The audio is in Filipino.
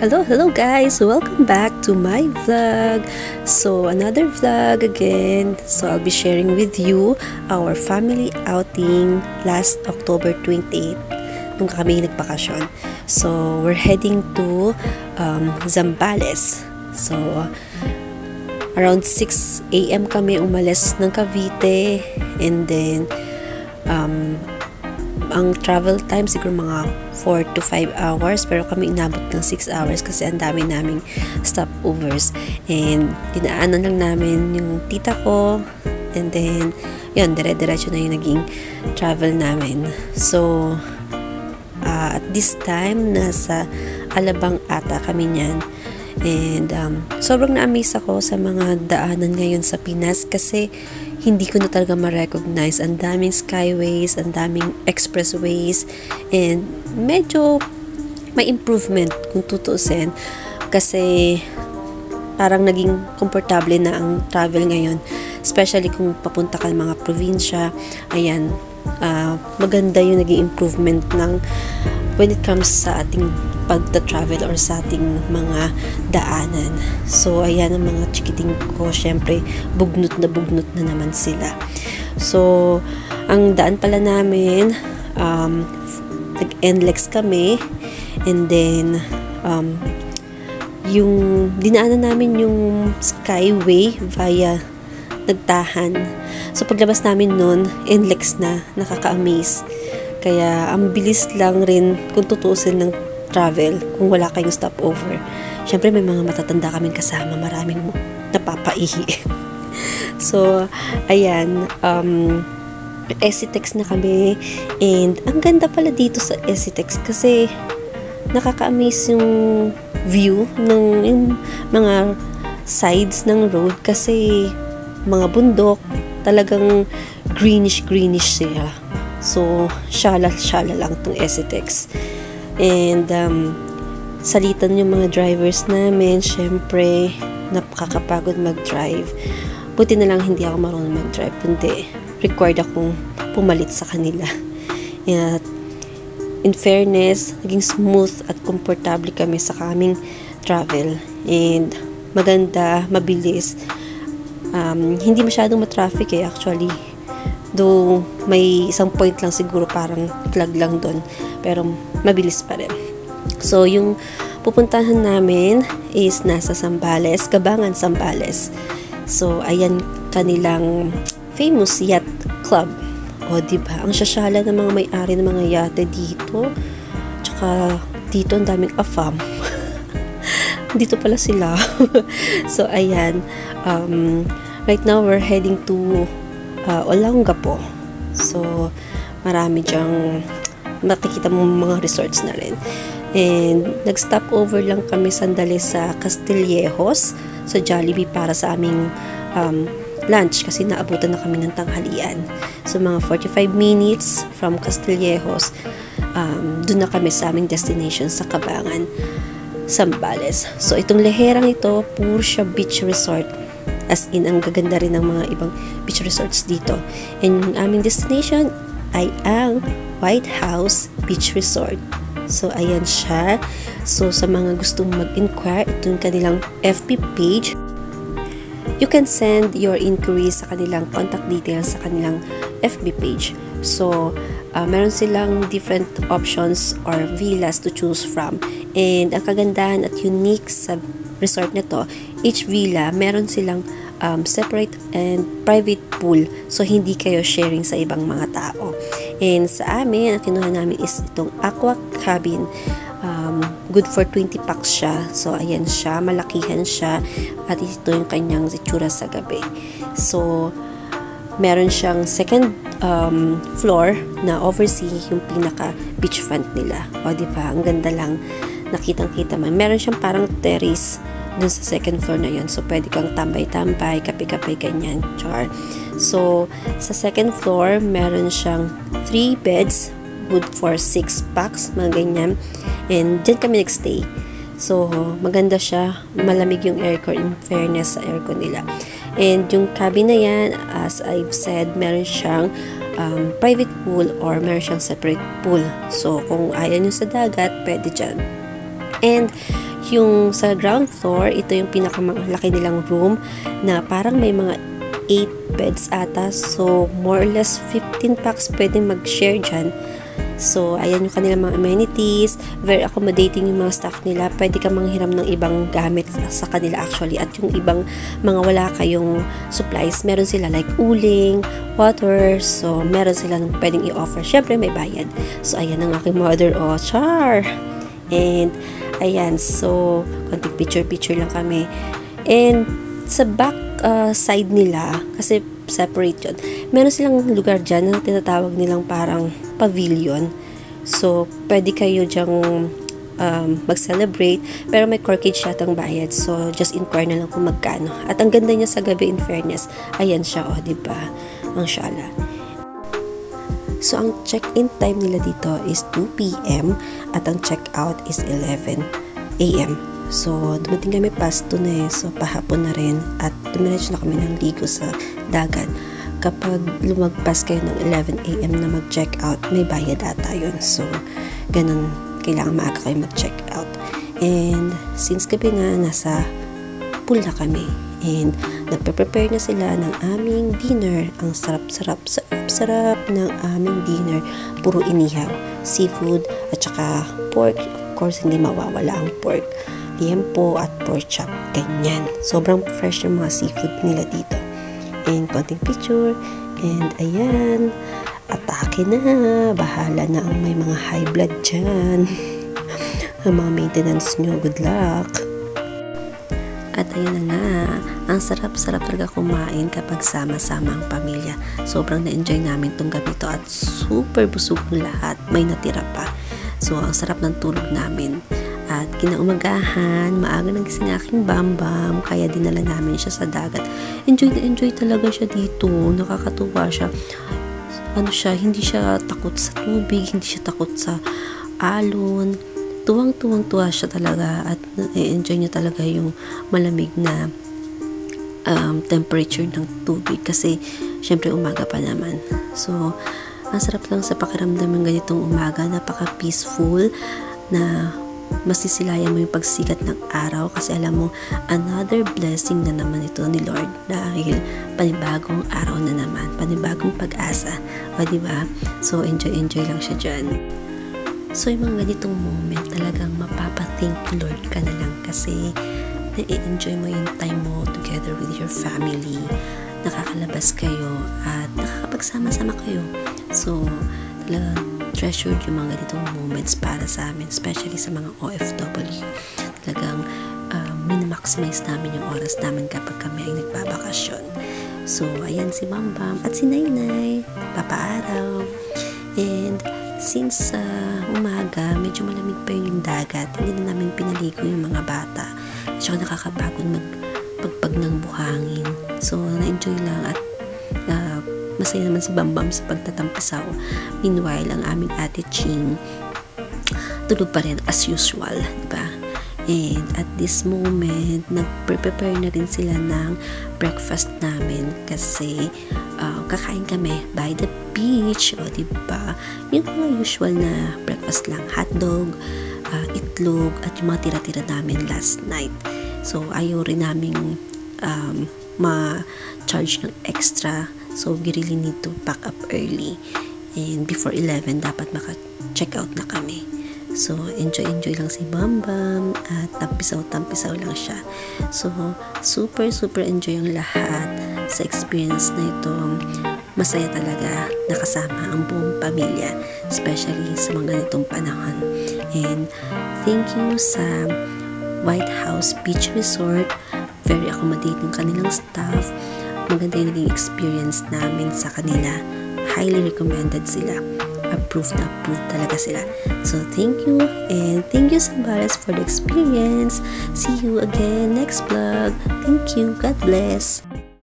Hello guys! Welcome back to my vlog. So another vlog again. So I'll be sharing with you our family outing last October 28 nung kami nagpakasyon. So we're heading to Zambales. So around 6 AM kami umalis ng Cavite, and then ang travel time siguro mga 4 to 5 hours, pero kami inabot ng 6 hours kasi ang dami naming stopovers, and dinaanan lang namin yung tita ko, and then yun, dire-diretso na yung naging travel namin. So at this time nasa Alabang ata kami niyan, and sobrang na-amaze ako sa mga daanan ngayon sa Pinas kasi hindi ko na talaga ma-recognize. Ang daming skyways, ang daming expressways, and medyo may improvement kung tutuusin kasi parang naging komportable na ang travel ngayon, especially kung papunta ka ng mga probinsya. Ayan, maganda yung naging improvement ng when it comes sa ating pagta-travel or sa ating mga daanan. So ayan, ang mga chikiting ko, syempre bugnot na naman sila. So ang daan pala namin, nag-NLEX kami, and then yung dinaanan namin yung skyway via Nagtahan. So paglabas namin nun, NLEX na, nakaka-amaze. Kaya ang bilis lang rin kung tutuusin ng travel kung wala kayong stopover. Syempre may mga matatanda kaming kasama, maraming napapaihi. So ayan, Esitex na kami, and ang ganda pala dito sa Esitex kasi nakaka-amaze yung view ng yung mga sides ng road kasi mga bundok, talagang greenish siya. So shala lang tong Esitex. And salitan yung mga drivers namin, syempre napakakapagod mag-drive. Buti na lang hindi ako marunong mag-drive, kundi required akong pumalit sa kanila. At in fairness, naging smooth at komportable kami sa kaming travel, and maganda, mabilis. Hindi masyadong matraffic actually, though may isang point lang siguro, parang clag lang doon, pero mabilis pa rin. So yung pupuntahan namin is nasa Zambales, Cabangan, Zambales. So ayan, kanilang famous yacht club. O diba, ang sasyala ng mga may-ari ng mga yate dito. Tsaka dito ang daming afam. Dito pala sila. So ayan, right now we're heading to Olongapo. So marami dyang makikita mo mga resorts na rin. And nag-stop over lang kami sandali sa Castillejos sa Jollibee para sa aming lunch kasi naabutan na kami ng tanghalian. So mga 45 minutes from Castillejos, dun na kami sa aming destination sa Cabangan, Zambales. So itong leherang ito, puro siya beach resort. As in, ang gaganda rin ng mga ibang beach resorts dito. And aming destination ay ang White House Beach Resort. So ayan siya. So sa mga gustong mag-inquire, ito yung kanilang FB page. You can send your inquiries sa kanilang contact details sa kanilang FB page. So meron silang different options or villas to choose from. And ang kagandahan at unique sa resort na to, each villa meron silang separate and private pool. So hindi kayo sharing sa ibang mga tao. And sa amin, ang kinuha namin is itong aqua cabin. Good for 20 packs siya. So ayan siya, malakihan siya, at ito yung kanyang itsura sa gabi. So meron siyang second floor na oversee yung pinaka beachfront nila. O diba, ang ganda lang, nakitang-kita man. Meron siyang parang terrace dun sa second floor na yun. So pwede kang tambay-tambay, kape-kape, ganyan, char. So sa second floor, meron siyang 3 beds, good for 6 packs, mga ganyan. And dyan kami nagstay. So maganda siya, malamig yung aircon, in fairness sa aircon nila. And yung cabin na yan, as I've said, meron siyang private pool or meron siyang separate pool. So kung ayaw nyo sa dagat, pwede dyan. And Yung sa ground floor, ito yung pinakamalaki nilang room na parang may mga 8 beds ata. So, more or less 15 packs pwedeng mag-share dyan. So, ayan yung kanilang mga amenities. Very accommodating yung mga staff nila. Pwede ka manghiram ng ibang gamit sa kanila actually. At yung ibang mga wala kayong supplies, meron sila like uling, water. So, meron sila nung pwedeng i-offer. Syempre, may bayad. So, ayan ang aking mother. Oh, char! And, ayan. So, konting picture-picture lang kami. And, sa back side nila, kasi separate yun, meron silang lugar dyan na tinatawag nilang parang pavilion. So, pwede kayo dyang mag-celebrate, pero may corkage yatang bayad. So, just inquire na lang kung magkano. At ang ganda niya sa gabi, in fairness. Ayan siya, oh, diba? Ang shala. So, ang check-in time nila dito is 2 p.m. at ang check-out is 11 a.m. So, dumating kami past 2 na so pahapon na rin at dumiretso na kami ng ligo sa dagat. Kapag lumagpas kayo ng 11 a.m. na mag-check out, may bayad ata yun. So, ganun, kailangan maaga kayo mag-check out. And, since gabi nga, nasa pool na kami. And, nagpe-prepare na sila ng aming dinner. Ang sarap ng aming dinner. Puro inihaw, seafood, at saka pork. Of course, hindi mawawala ang pork. Liempo at pork chop. Ganyan. Sobrang fresh yung mga seafood nila dito. And konting picture. And ayan. Atake na. Bahala na ang may mga high blood dyan. Ang mga maintenance nyo. Good luck. At ayun na nga. Ang sarap-sarap talaga kumain kapag sama-sama ang pamilya. Sobrang na-enjoy namin itong gabi to at super busog lahat. May natira pa. So, ang sarap ng tulog namin. At kinaumagahan, maaga nang gising aking bambam, kaya dinala namin siya sa dagat. Enjoy na enjoy talaga siya dito. Nakakatuwa siya. Hindi siya takot sa tubig, hindi siya takot sa alon. Tuwang-tuwang-tuwa siya talaga at enjoy niya talaga yung malamig na temperature ng tubig kasi syempre umaga pa naman. So, ang sarap lang sa pakiramdam ng ganitong umaga. Napaka-peaceful na masisilayan mo yung pagsikat ng araw kasi alam mo, another blessing na naman ito ni Lord dahil panibagong araw na naman, panibagong pag-asa. O, diba? So, enjoy lang siya dyan. So, yung mga ganitong moment, talagang mapapa-thank Lord ka na lang kasi na-enjoy mo yung time mo together with your family. Nakakalabas kayo at nakakapagsama-sama kayo. So, talagang treasured yung mga ganitong moments para sa amin, especially sa mga OFW. Talagang min-maximize namin yung oras namin kapag kami ay nagbabakasyon. So, ayan si Bambam at si Nainay, papaaraw. And, since umaga, medyo malamig pa yung dagat, hindi na namin pinaligo yung mga bata. At saka nakakapagod magpagpag ng buhangin. So, na-enjoy lang at masaya naman si Bambam sa pagtatampisaw. Meanwhile, ang aming ate Ching tulog pa rin as usual, diba? And at this moment, nag-prepare na rin sila ng breakfast namin kasi kakain kami by the beach, o diba? Yung mga usual na breakfast lang, hotdog, itlog, at yung mga tira-tira namin last night. So, ayaw rin namin ma-charge ng extra. So, we really need to pack up early. And before 11, dapat maka-check out na kami. So, enjoy lang si Bambam at tampisaw lang siya. So, super enjoy ang lahat sa experience na ito. Masaya talaga nakasama ang buong pamilya, especially sa mga ganitong panahon. And thank you sa White House Beach Resort. Very accommodating kanilang staff. Maganda yung naging experience namin sa kanila. Highly recommended sila. Approved talaga sila. So, thank you. And thank you, Sambales, for the experience. See you again next vlog. Thank you. God bless.